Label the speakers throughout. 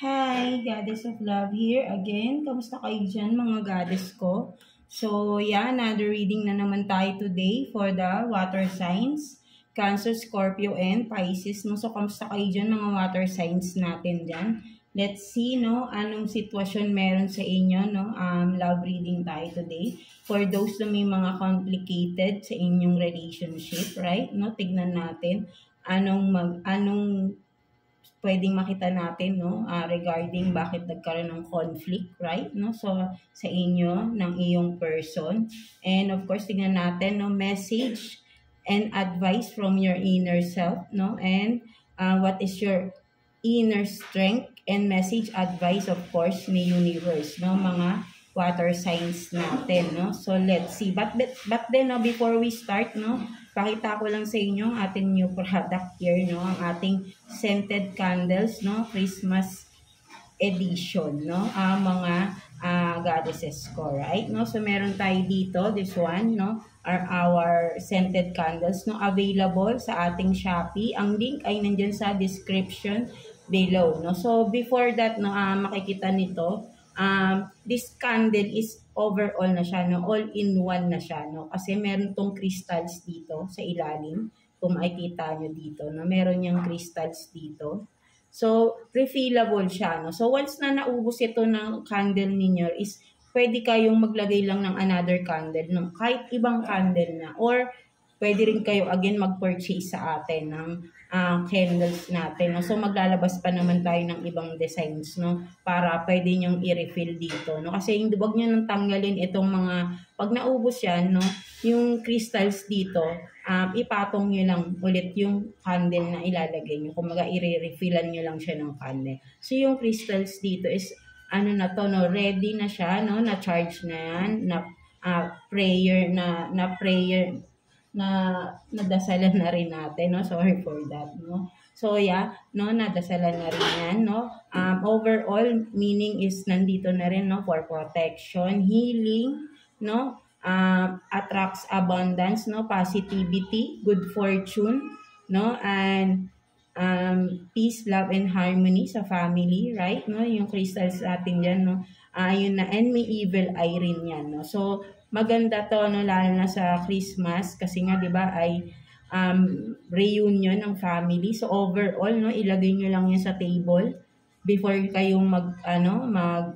Speaker 1: Hi, Goddess of Love here again. Kamusta kayo dyan mga goddess ko? So, yeah, another reading na naman tayo today for the water signs. Cancer, Scorpio, and Pisces. No? So, kamusta kayo dyan mga water signs natin dyan? Let's see, no, anong sitwasyon meron sa inyo, no? Love reading tayo today. For those na may mga complicated sa inyong relationship, right? No, tignan natin anong pwedeng makita natin, no, regarding bakit nagkaroon ng conflict, right, no, so sa inyo ng iyong person. And of course, tingnan natin, no, message and advice from your inner self, no, and what is your inner strength and message advice, of course, ni universe, no, mga water signs natin, no. So let's see, but then, no, before we start, no, pakita ko lang sa inyo ang ating new product here, no, ang ating scented candles, no, Christmas edition, no, mga goddesses ko, right, no. So meron tayo dito, this one, no, are our scented candles, no, available sa ating Shopee. Ang link ay nandyan sa description below, no. So before that, no, makikita nito, this candle is overall na siya, no, all-in-one na siya, no, kasi meron tong crystals dito sa ilalim, kung makikita nyo dito, no, meron niyang crystals dito. So, refillable siya, no. So, once na naubos ito ng candle ninyo is pwede kayong maglagay lang ng another candle, no, kahit ibang candle na, or pwede rin kayo again mag-purchase sa atin ng candles natin, no? So maglalabas pa naman tayo ng ibang designs, no, para pwede nyong i-refill dito, no, kasi hindi, wag nyo nang tanggalin itong mga, pag naubos yan, no, yung crystals dito, ipatong nyo lang ulit yung candle na ilalagay nyo, kumaga i-refillan nyo lang siya ng candle. So yung crystals dito is ano na to, no, ready na siya, no, na charge na yan, na prayer na nadasalan na rin natin, no? Sorry for that, no? So, yeah, no, nadasalan na rin yan, no? Overall, meaning is nandito na rin, no, for protection, healing, no? Attracts abundance, no? Positivity, good fortune, no? And peace, love, and harmony sa family, right? No? Yung crystals natin dyan, no? Yun na, and may evil eye rin yan, no? So, maganda to, no, lalo na sa Christmas kasi nga 'di ba ay reunion ng family. So overall, no, ilagay niyo lang 'yan sa table before kayong mag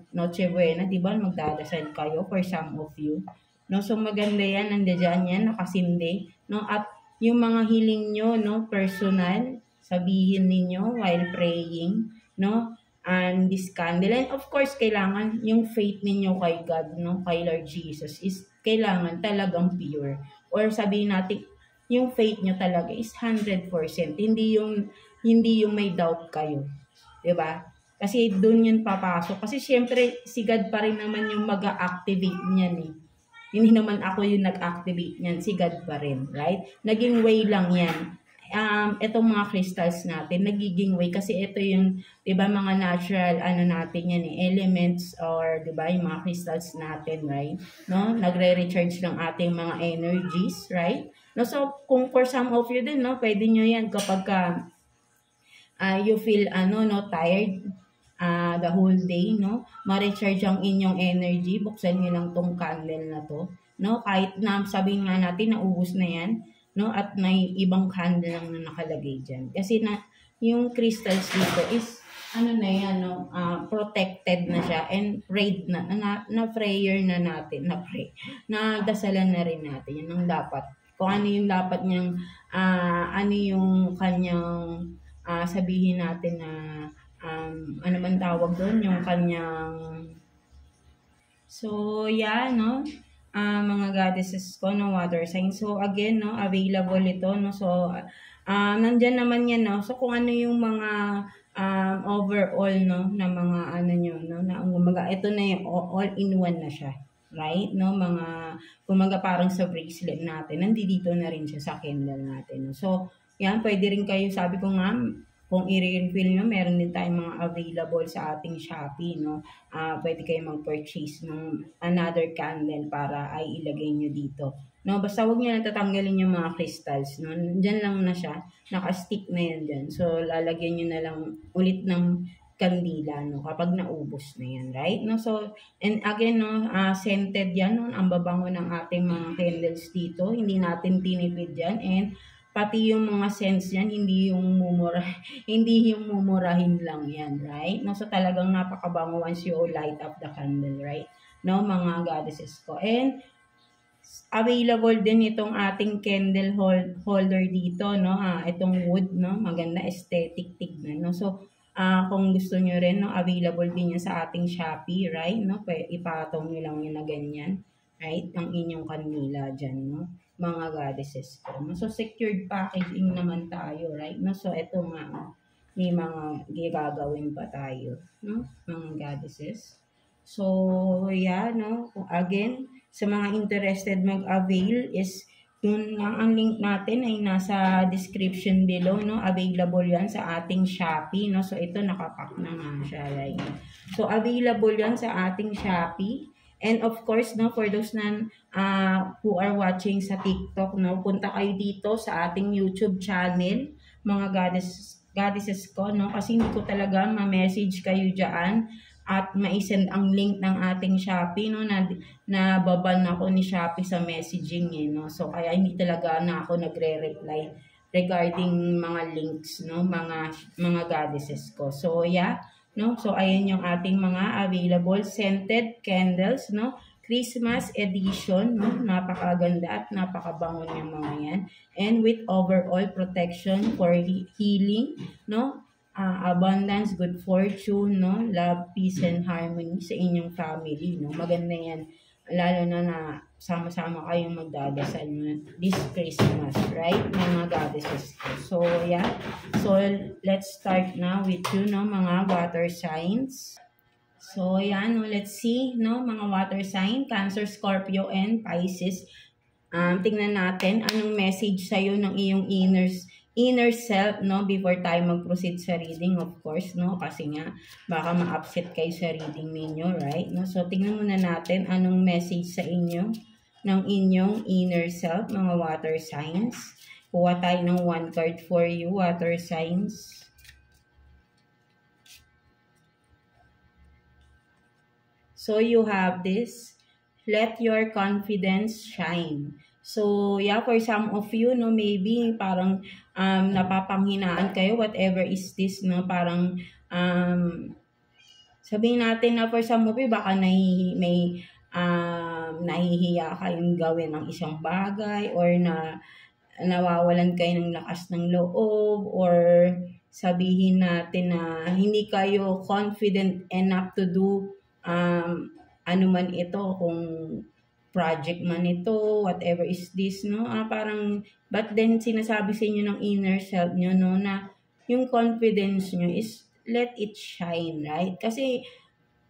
Speaker 1: Noche Buena, 'di ba? Magdadasal kayo for some of you. No, so maganda 'yan, nandiyan 'yan nakasindi, no, at yung mga hiling nyo, no, personal, sabihin ninyo while praying, no, and this candle. And of course, kailangan yung faith ninyo kay God, no, kay Lord Jesus is kailangan talagang pure. Or sabihin natin, yung faith nyo talaga is 100%. Hindi yung may doubt kayo. 'Di ba? Kasi doon yun papasok. Kasi syempre, si God pa rin naman yung mag-activate niyan eh. Hindi naman ako yung nag-activate niyan. Si God pa rin, right? Naging way lang yan. Itong mga crystals natin, nagiging way kasi ito yung, 'di ba, mga natural natin yan elements, or 'di ba, yung mga crystals natin, right? No, nagre-recharge ng ating mga energies, right? No, so kung for some of you din, no, pwede nyo yan kapag you feel tired the whole day, no, ma-recharge ang inyong energy, buksan niyo lang tong candle na to, no, kahit na sabihin nga natin naubos na yan, no, at may ibang candle lang na nakalagay dyan. Kasi na, yung crystals dito is, na yan, no, protected na siya, and prayed na prayer na natin, na dasalan na rin natin. Yan ang dapat. Kung ano yung dapat niyang, ano yung kanyang, sabihin natin na, ano man tawag doon, yung kanyang, so, yeah, no, mga goddesses ko, no, water sign. So, again, no, available ito, no. So, nandyan naman yan, no. So, kung ano yung mga overall, no, na mga nyo, no, na umaga, ito na yung all-in-one na siya, right? No, mga, kumaga parang sa bracelet natin, nandito na rin siya sa candle natin, no. So, yan, pwede rin kayo, sabi ko nga, kung i-refill nyo, meron din tayong mga available sa ating Shopee, no? Pwede kayo mag-purchase ng another candle para ay ilagay nyo dito. No, basta huwag nyo lang tatanggalin yung mga crystals, no? Diyan lang na siya, naka-stick na yan dyan. So, lalagyan nyo na lang ulit ng kandila, no? Kapag naubos na yan, right? No? So, and again, no, scented yan, no? Ang babango ng ating mga candles dito. Hindi natin tinipid yan. And pati yung mga scents yan, hindi yung mumura, hindi yung mumurahin lang yan, right? No? So, talagang napakabango once you light up the candle, right? No, mga goddesses ko. And available din itong ating candle holder dito, no? Itong wood, no? Maganda, aesthetic tignan, no? So, kung gusto nyo rin, no? Available din yan sa ating Shopee, right? No? Ipatong nyo lang yun na ganyan, right? Ang inyong kanila dyan, no? Mga goddesses ko. No? So, secured packaging naman tayo, right? No? So, ito nga, no? May mga gagawin pa tayo, no? Mga goddesses. So, yeah, no? Again, sa mga interested mag-avail is yun nga, ang link natin ay nasa description below, no? Available yan sa ating Shopee, no? So, ito nakapack na nga siya, right? So, available yan sa ating Shopee. And of course, no, for those na who are watching sa TikTok, no, punta kayo dito sa ating YouTube channel, mga goddesses ko, no? Kasi hindi ko talaga ma-message kayo dyan at ma-send ang link ng ating Shopee, no, na baban ako ni Shopee sa messaging, no. So, kaya hindi talaga na ako nagre-reply regarding mga links, no, mga goddesses ko. So, yeah, no. So, ayan yung ating mga available scented candles, no. Christmas edition, no. Napakaganda at napakabango yung mga yan. And with overall protection for healing, no. Abundance, good fortune, no? Love, peace, and harmony sa inyong family, no? Maganda yan. Lalo na sama-sama kayong magdadasal this Christmas, right? Mga goddesses ko. So, yeah. So, let's start now with you, no? Mga water signs. So, yan, no? Let's see, no? Mga water sign, Cancer, Scorpio, and Pisces. Tingnan natin anong message sa'yo ng iyong inner self, no, before tayo mag-proceed sa reading, of course, no, kasi nga, baka ma-upset kayo sa reading ninyo, right, no, so, tingnan muna natin anong message sa inyo ng inyong inner self, mga water signs. Kuha tayo ng one card for you, water signs. So, you have this, let your confidence shine. So, yeah, for some of you, no, maybe parang napapanghinaan kayo, whatever is this, no, parang sabihin natin na for some of you, baka nahihiya kayong gawin ng isang bagay or nawawalan kayo ng lakas ng loob or sabihin natin na hindi kayo confident enough to do ano man ito, kung project man ito, whatever is this, no? Parang, but then sinasabi sa inyo ng inner self nyo, no, na yung confidence nyo is let it shine, right? Kasi,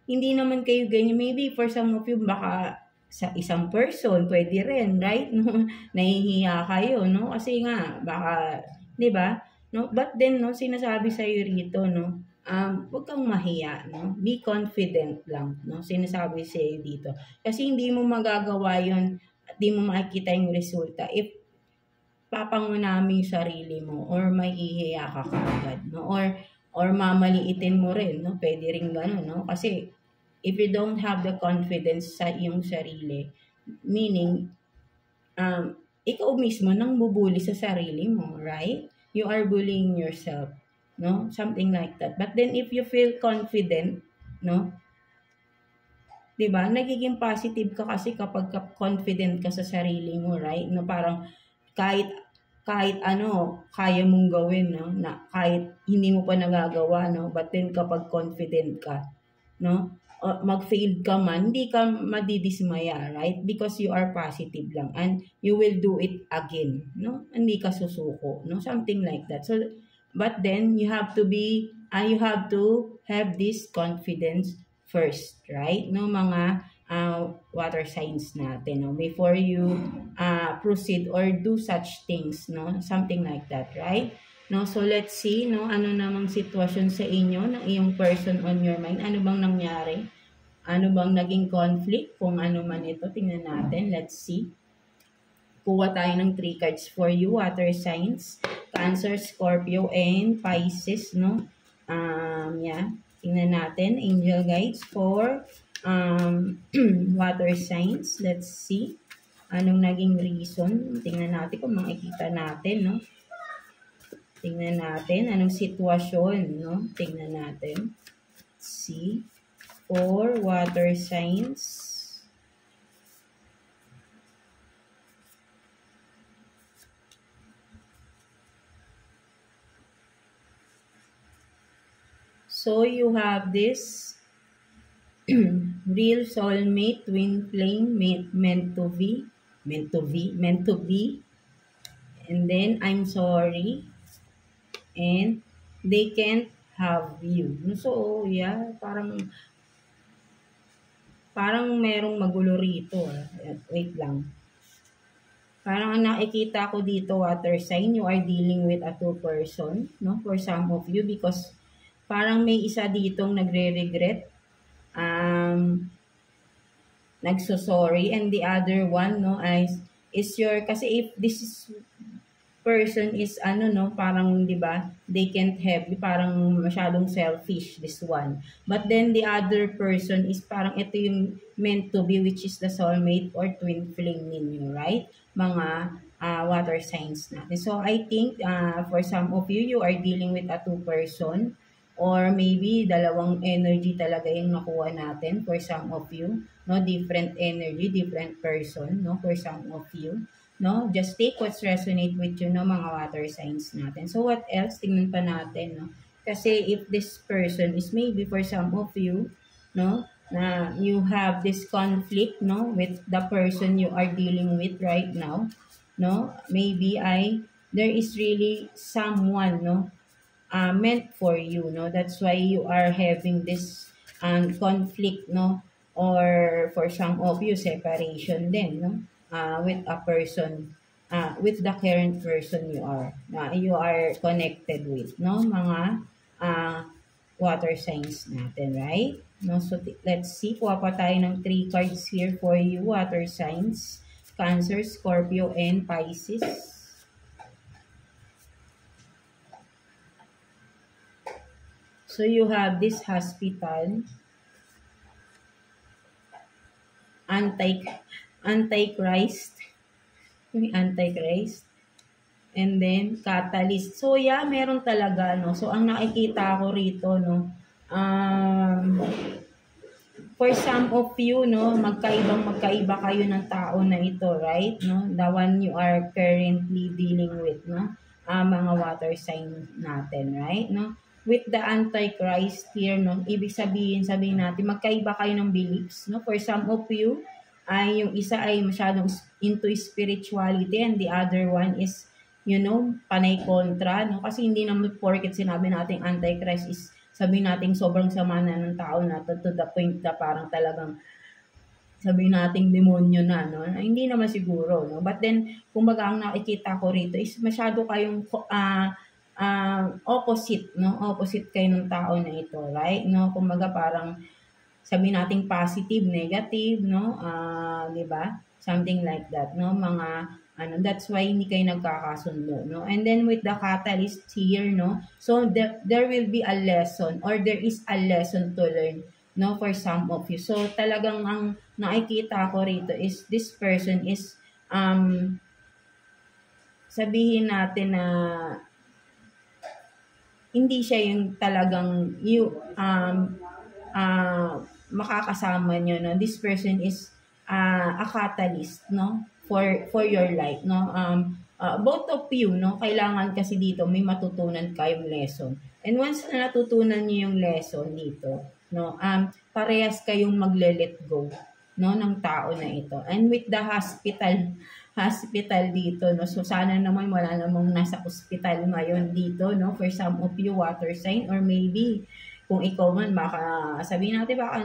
Speaker 1: hindi naman kayo ganyan. Maybe for some of you, baka sa isang person, pwede rin, right? No? Nahihiya kayo, no? Kasi nga, baka, di ba? No? But then, no, sinasabi sa iyo rito, no, huwag kang mahiya, no? Be confident lang, no? Sinasabi sa iyo dito. Kasi hindi mo magagawa yun at di mo makikita yung resulta if papangunamin yung sarili mo or mahihiya ka kaagad, no? Or mamaliitin mo rin, no? Pwede rin gano'n, no? Kasi if you don't have the confidence sa iyong sarili, meaning, ikaw mismo nang bubuli sa sarili mo, right? You are bullying yourself. No, something like that. But then if you feel confident, no, 'di ba? Nagiging positive ka kasi kapag confident ka sa sarili mo, right? No, parang kahit ano, kaya mong gawin, no, na kahit hindi mo pa nagagawa, no, but then kapag confident ka, no, mag-fail ka man, hindi ka madidismaya, right? Because you are positive lang and you will do it again, no? Hindi ka susuko, no? Something like that. So, but then you have to have this confidence first, right? No, mga water signs natin, no, before you proceed or do such things, no, something like that, right? No, so let's see, no, ano namang sitwasyon sa inyo ng iyong person on your mind. Ano bang nangyari? Ano bang naging conflict? Kung ano man ito, tingnan natin. Let's see. Kuha tayo ng 3 cards for you, water signs. Cancer, Scorpio, and Pisces, no? Yeah. Tingnan natin, angel guides for water signs. Let's see. Anong naging reason? Tingnan natin kung makikita natin, no? Tingnan natin anong sitwasyon, no? Tingnan natin. Let's see. For water signs. So you have this real soulmate, twin flame, meant to be, and then I'm sorry, and they can't have you. So yeah, parang merong magulo rito. Wait lang. Parang ang nakikita ko dito, water sign, you are dealing with a two-person, no? For some of you, because parang may isa ditong nagre-regret, nagso-sorry, and the other one, no, is your, kasi if this person is, no, parang, di ba, they can't have, parang masyadong selfish, this one. But then the other person is parang ito yung meant to be, which is the soulmate or twin flame ninyo, right? Mga water signs natin. So I think for some of you, you are dealing with a two-person, or maybe dalawang energy talaga yung nakuha natin for some of you, no? Different energy, different person, no? For some of you, no? Just take what's resonate with you, no, mga water signs natin. So what else? Tingnan pa natin, no? Kasi if this person is maybe for some of you, no, na you have this conflict, no, with the person you are dealing with right now, no? Maybe there is really someone, no, meant for you, no? That's why you are having this conflict, no? Or for some of you, separation din, no? With a person, with the current person you are connected with, no? Mga water signs natin, right? No? So let's see, kuha pa tayo ng 3 cards here for you, water signs, Cancer, Scorpio, and Pisces. So you have this hospital, Antichrist, and then catalyst. So yeah, meron talaga, no. So ang nakikita ko rito, no, for some of you, no, magkaiba kayo ng tao na ito, right? No, the one you are currently dealing with, no, mga water sign natin, right? No, with the Antichrist here, no, ibig sabihin natin, magkaiba kayo ng beliefs, no? For some of you, yung isa ay masyadong into spirituality, and the other one is, you know, panay kontra, no? Kasi hindi naman porket sinabi natin Antichrist is sabihin natin sobrang sama na ng tao na to the point na parang talagang sabihin natin demonyo na, no? Hindi naman siguro, no? But then, kumbaga ang nakikita ko rito is masyado kayong opposite, no? Opposite kayo ng tao na ito, right? No? Kumbaga parang sabihin natin positive, negative, no? Di ba? Something like that, no? That's why hindi kayo nagkakasundo, no? And then with the catalyst here, no? So there will be a lesson, or there is a lesson to learn, no, for some of you. So talagang ang nakikita ko rito is this person is sabihin natin na hindi siya yung talagang makakasama nyo, no? This person is a catalyst, no, for your life, no? Both of you, no, kailangan kasi dito may matutunan kayong lesson. And once na natutunan niyo yung lesson dito, no, parehas kayong magle-let go, no, ng tao na ito. And with the hospital dito, no, so sana naman wala namang nasa hospital ngayon dito, no, for some of you water sign, or maybe kung ikaw man, baka sabihin natin baka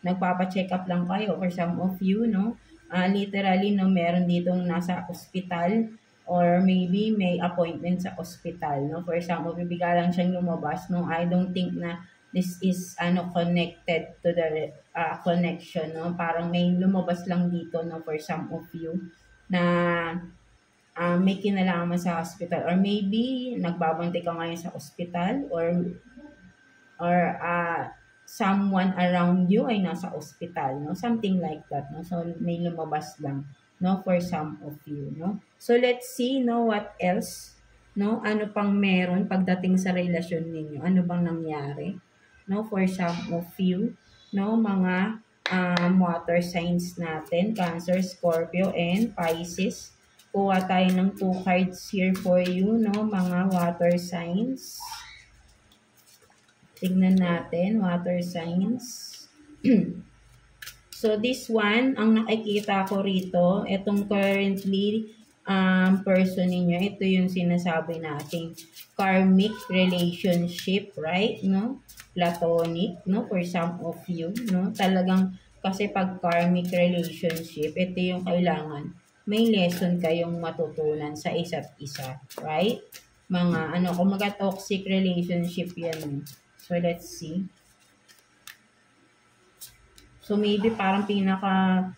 Speaker 1: nagpapa-check up lang kayo, for some of you, no, literally, no, meron ditong nasa hospital, or maybe may appointment sa hospital, no, for some of you, bigla lang siyang lumabas, no. I don't think na this is connected to the connection, no, parang may lumabas lang dito, no, for some of you na may kinalaman sa hospital, or maybe nagbabantay ka ngayon sa hospital, or or someone around you ay nasa ospital, no? Something like that, no? So, may lumabas lang, no? For some of you, no? So, let's see, no? What else, no? Ano pang meron pagdating sa relasyon ninyo? Ano bang nangyari, no? For some of you, no? Mga water signs natin, Cancer, Scorpio, and Pisces. Kuha tayo ng 2 cards here for you, no? Mga water signs. Tignan natin, water signs. So, this one, ang nakikita ko rito, itong currently person ninyo, ito yung sinasabi nating karmic relationship, right? No? Platonic, no? For some of you, no? Talagang, kasi pag karmic relationship, ito yung kailangan. May lesson kayong matutunan sa isa't isa, right? Mga, kumaga toxic relationship yan. So, let's see. So, maybe parang pinaka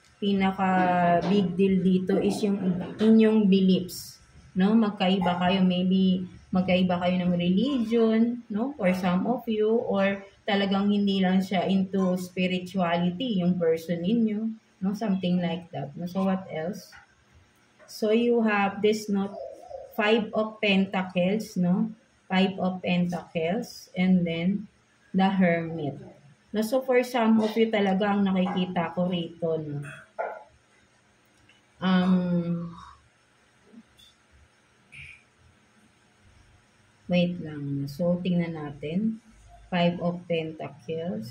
Speaker 1: big deal dito is yung inyong beliefs, no? Magkaiba kayo, maybe magkaiba kayo ng religion, no? For some of you, or talagang hindi lang siya into spirituality, yung person ninyo, no? Something like that. No? So, what else? So, you have this, no? 5 of Pentacles, no? 5 of Pentacles, and then the Hermit. No, so for some of you talaga ang nakikita ko rito, no? Wait lang. So, tingnan natin. 5 of Pentacles.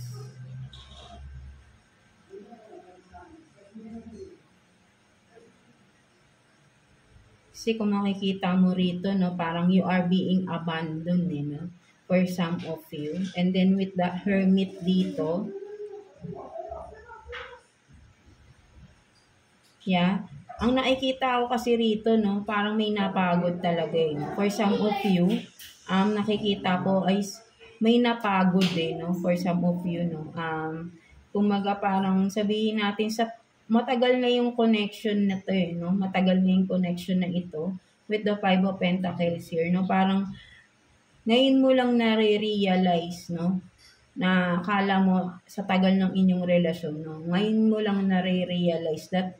Speaker 1: Kasi kung makikita mo rito, no, parang you are being abandoned, no? For some of you. And then with the Hermit dito, yeah, ang nakikita ko kasi rito, no, parang may napagod talaga, eh. For some of you, nakikita ko ay may napagod, eh, no? For some of you, no? Kumaga parang sabihin natin sa matagal na yung connection na to, eh, no? Matagal na yung connection na ito with the 5 of Pentacles here, no? Parang ngayon mo lang nare-realize, no? Na akala mo sa tagal ng inyong relasyon, no? Ngayon mo lang nare-realize that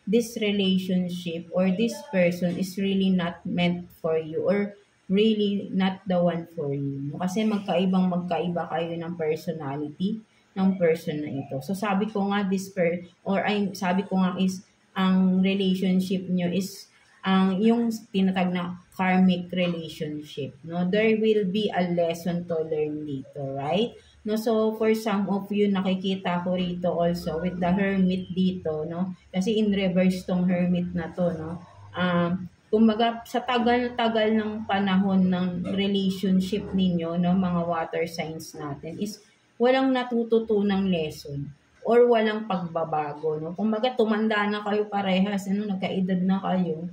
Speaker 1: this relationship or this person is really not meant for you or really not the one for you. No? Kasi magkaiba kayo ng personality ng person na ito. So sabi ko nga sabi ko nga is ang relationship nyo is yung tinatag na karmic relationship, no? There will be a lesson to learn dito, right? No, so for some of you nakikita ko rito also with the Hermit dito, no? Kasi in reverse tong Hermit na to, no? Kumbaga sa tagal-tagal ng panahon ng relationship ninyo, no, mga water signs natin is walang natututunang lesson or walang pagbabago, no? Kumbaga tumanda na kayo parehas, ano, nagkaedad na kayo,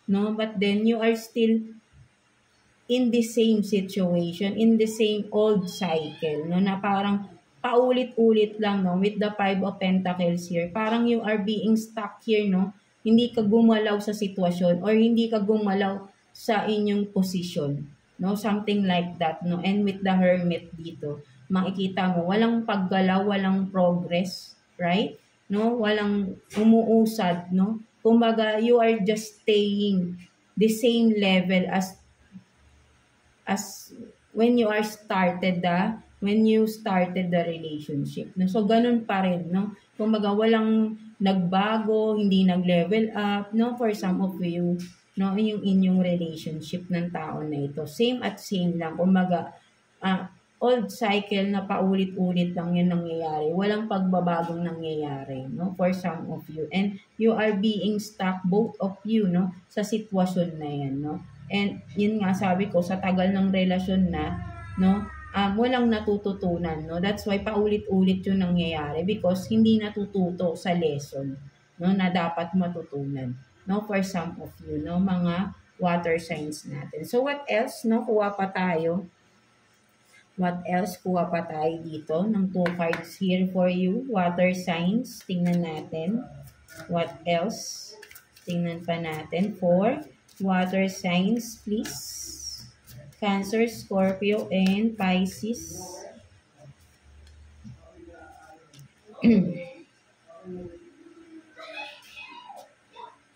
Speaker 1: no? But then you are still in the same situation, in the same old cycle, no? Na parang paulit-ulit lang, no? With the 5 of Pentacles here, parang you are being stuck here, no? Hindi ka gumalaw sa sitwasyon or hindi ka gumalaw sa inyong posisyon, no? Something like that, no? And with the Hermit dito, makikita mo, walang paggalaw, walang progress, right? No? Walang umuusad, no? Kumbaga, you are just staying the same level as when you started the relationship. No? So, ganun pa rin, no? Kumbaga, walang nagbago, hindi nag-level up, no? For some of you, no? Yung inyong relationship ng tao na ito. Same at same lang. Kumbaga, old cycle na paulit-ulit lang yun nangyayari. Walang pagbabagong nangyayari, no? For some of you. And you are being stuck, both of you, no? Sa sitwasyon na yan, no? And yun nga sabi ko, sa tagal ng relasyon na, no? Walang natututunan, no? That's why paulit-ulit yun nangyayari because hindi natututo sa lesson, no? Na dapat matutunan, no? For some of you, no? Mga water signs natin. So what else, no? Kuha pa tayo. What else? Kuha pa tayo dito ng 2 cards here for you. Water signs. Tingnan natin. What else? Tingnan pa natin for water signs, please. Cancer, Scorpio, and Pisces.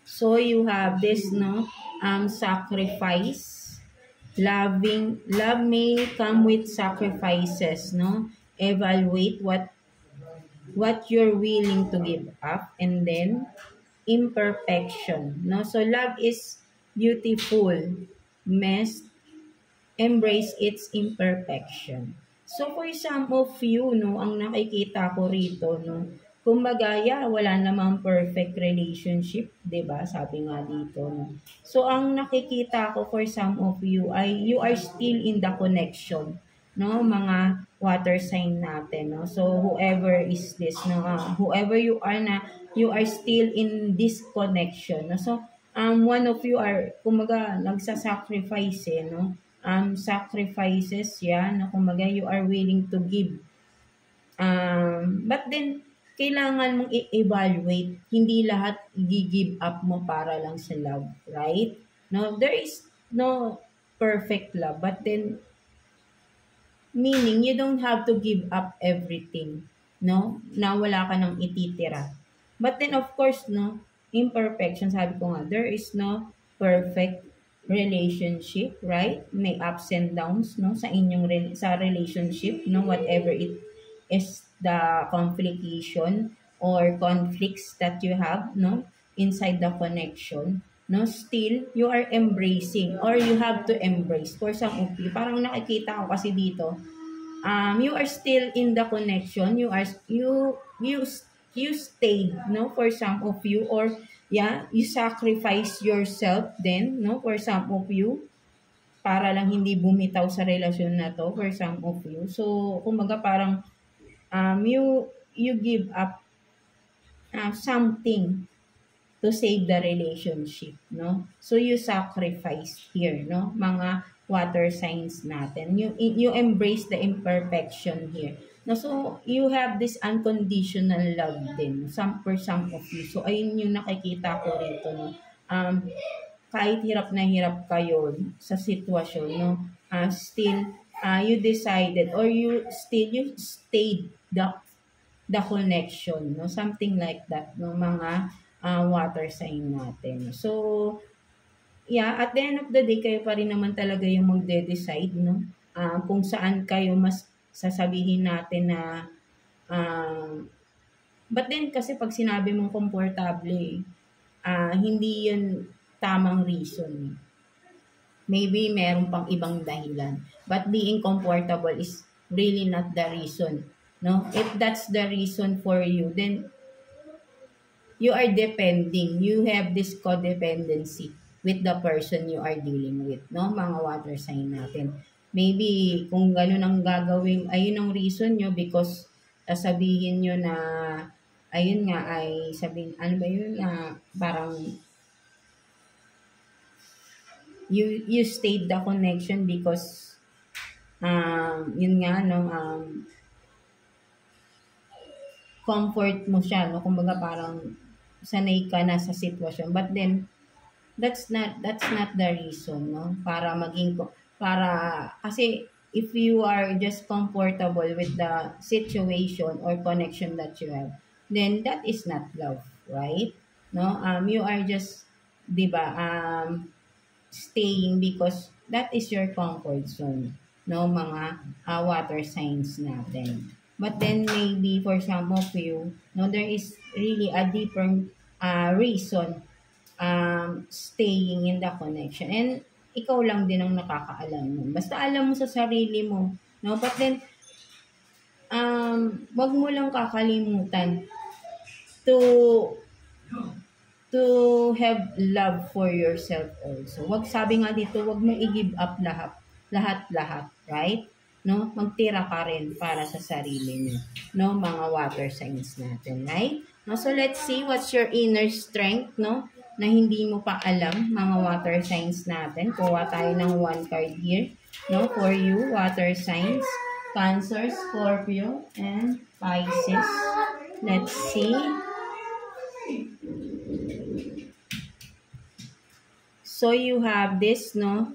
Speaker 1: So you have this, no, sacrifice. Love may come with sacrifices, no. Evaluate what you're willing to give up, and then imperfection, no. So love is beautiful, mess, embrace its imperfection. So for some of you, no, ang nakikita ko rito, no, kumbaga, yeah, wala namang perfect relationship, 'di ba? Sabi nga dito, no. So ang nakikita ko for some of you ay you are still in the connection, no, mga water sign natin, no. So whoever is this, no, whoever you are na, you are still in this connection, no. So one of you are kumbaga nagsa-sacrifice, no, sacrifices yan, na kumbaga you are willing to give. But then, kailangan mong i-evaluate. Hindi lahat i-give up mo para lang sa love, right? No, there is no perfect love. But then, meaning, you don't have to give up everything, no? Na wala ka nang ititira. But then, of course, no, imperfection, sabi ko nga, there is no perfect relationship, right? May ups and downs, no, sa inyong sa relationship, no, whatever it is, the complication or conflicts that you have, no, inside the connection, no, still you are embracing, or you have to embrace. For some of you, parang nakikita ko kasi dito, you are still in the connection, you stayed, no, for some of you, or yeah, you sacrifice yourself then, no, for some of you, para lang hindi bumitaw sa relasyon na to, for some of you. So kumbaga parang you give up something to save the relationship, no? So you sacrifice here, no, mga water signs natin. You embrace the imperfection here. No, so you have this unconditional love din, for some of you. So ayun yung nakikita ko rito, no. Kahit hirap na hirap kayo sa sitwasyon, no, still you decided, or you stayed the connection, no, something like that, no, mga water sign natin. So yeah, at the end of the day, kayo pa rin naman talaga yung magde-decide, no, kung saan kayo mas sasabihin natin na but then kasi pag sinabi mong komportable, hindi yun tamang reason. Maybe meron pang ibang dahilan. But being comfortable is really not the reason, no? If that's the reason for you, then you are depending. You have this codependency with the person you are dealing with, no? Mga water sign natin. Maybe kung ganun ang gagawin, ayun ang reason nyo, because sabihin nyo na, ayun nga, ay sabihin, ano ba yun, parang you stayed the connection because yun nga, no, comfort mo siya, no, kumbaga parang sanay ka na sa sitwasyon, but then that's not the reason, no, kasi if you are just comfortable with the situation or connection that you have, then that is not love, right? No, you are just, 'di ba, staying because that is your comfort zone, no, mga water signs natin. But then maybe for some of you, no, there is really a deeper reason staying in the connection, and ikaw lang din ang nakakaalam nun. Basta alam mo sa sarili mo, no? But then wag mo lang kakalimutan to have love for yourself also. Wag, sabi nga dito, wag mo i-give up lahat, right? No? Magtira ka rin para sa sarili mo, no, mga water signs natin, right? No, so let's see what's your inner strength, no, na hindi mo pa alam, mga water signs natin. Kuha tayo ng one card here, no, for you, water signs, Cancer, Scorpio, and Pisces. Let's see. So you have this, no,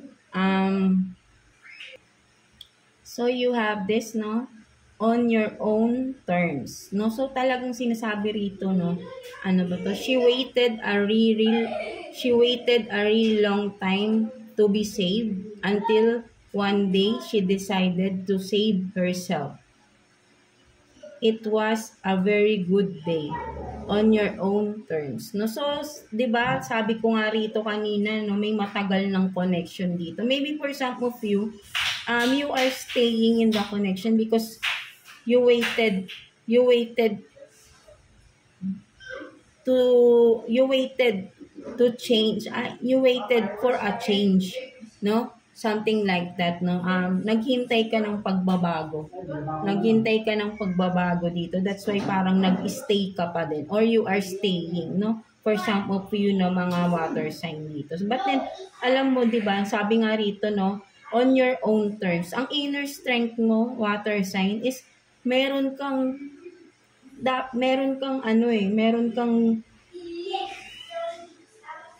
Speaker 1: on your own terms, no? So talagang sinasabi rito, no, ano ba to? She waited a really long time to be saved until one day she decided to save herself. It was a very good day on your own terms, no? So 'di ba, sabi ko nga rito kanina, no, may matagal ng connection dito. Maybe for some of you, you are staying in the connection because you waited to change, you waited for a change, no? Something like that, no? Naghintay ka ng pagbabago. Naghintay ka ng pagbabago dito. That's why parang nag-stay ka pa din, or you are staying, no? For some of you, no, mga water sign dito. But then, alam mo, di ba, sabi nga rito, no, on your own terms. Ang inner strength mo, water sign, is meron kang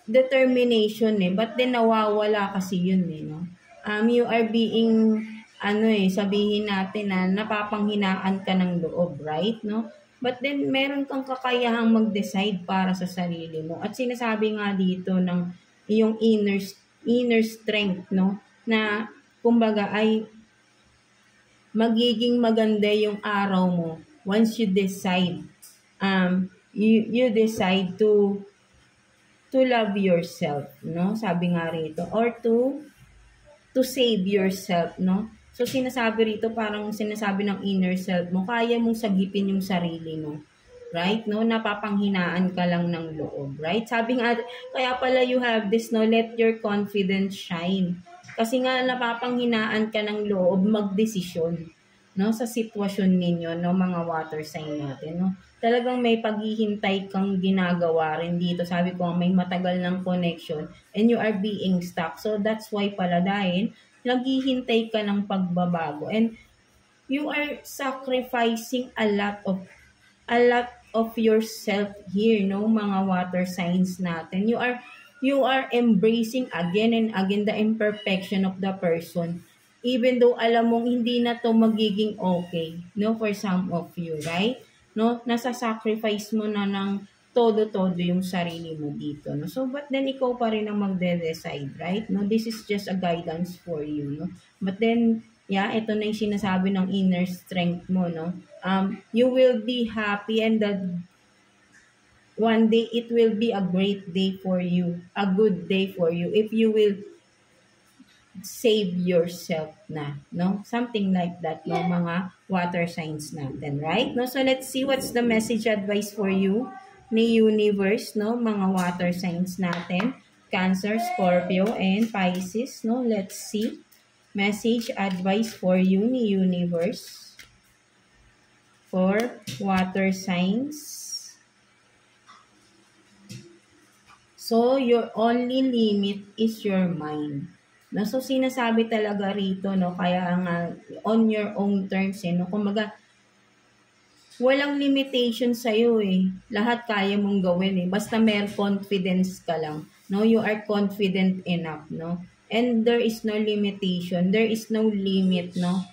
Speaker 1: determination but then nawawala kasi yun no. You are being sabihin natin na napapanghinaan ka ng loob, right, no? But then meron kang kakayahang mag-decide para sa sarili mo. At sinasabi nga dito ng iyong inner strength, no, na kumbaga ay magiging maganda yung araw mo once you decide you decide to love yourself, no? Sabi nga rito, or to save yourself, no? So sinasabi rito, parang sinasabi ng inner self mo, kaya mong sagipin yung sarili mo, right? No, napapanghinaan ka lang ng loob, right? Sabi nga, kaya pala you have this, no, let your confidence shine. Kasi nga napapanghinaan ka ng loob magdesisyon, no, sa sitwasyon ninyo, no, mga water sign natin, no. Talagang may paghihintay kang ginagawa rin dito. Sabi ko, may matagal ng connection and you are being stuck. So that's why pala, dahil naghihintay ka ng pagbabago and you are sacrificing a lot of yourself here, no, mga water signs natin. You are embracing again and again the imperfection of the person, even though alam mong hindi na to magiging okay, no, for some of you, right? No, nasa-sacrifice mo na ng todo-todo yung sarili mo dito, no? So, but then ikaw pa rin ang magde-decide, right? No, this is just a guidance for you, no? But then, yeah, ito na yung sinasabi ng inner strength mo, no? You will be happy and that one day it will be a great day for you, a good day for you if you will save yourself na, no? Something like that, no, mga water signs natin, right? No, so let's see what's the message advice for you ni universe, no, mga water signs natin, Cancer, Scorpio, and Pisces, no? Let's see message advice for you ni universe for water signs. So your only limit is your mind. No, so sinasabi talaga rito, no, kaya nga on your own terms, no, kumbaga walang limitation sa iyo lahat kaya mong gawin basta may confidence ka lang, no, you are confident enough, no, and there is no limitation, there is no limit, no,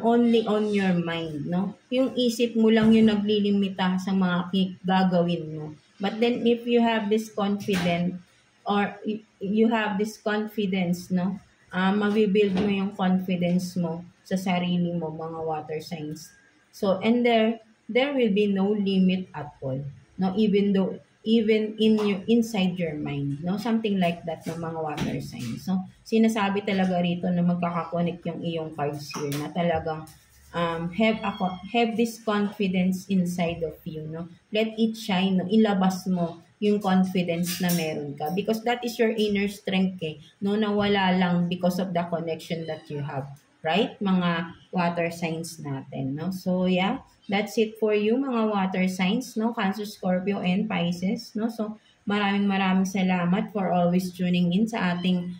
Speaker 1: only on your mind, no, yung isip mo lang yung naglilimita sa mga gagawin mo. But then if you have this confidence, or you have this confidence, no, mabibuild mo yung confidence mo sa sarili mo, mga water signs. So, and there will be no limit at all, no, even inside your mind, no, something like that, no, mga water signs. So, sinasabi talaga rito na magkakakonect yung iyong cards here na talagang have this confidence inside of you, no, let it shine, no, ilabas mo yung confidence na meron ka. Because that is your inner strength no, nawala lang because of the connection that you have. Right? Mga water signs natin, no? So, yeah, that's it for you, mga water signs, no? Cancer, Scorpio, and Pisces, no? So, maraming salamat for always tuning in sa ating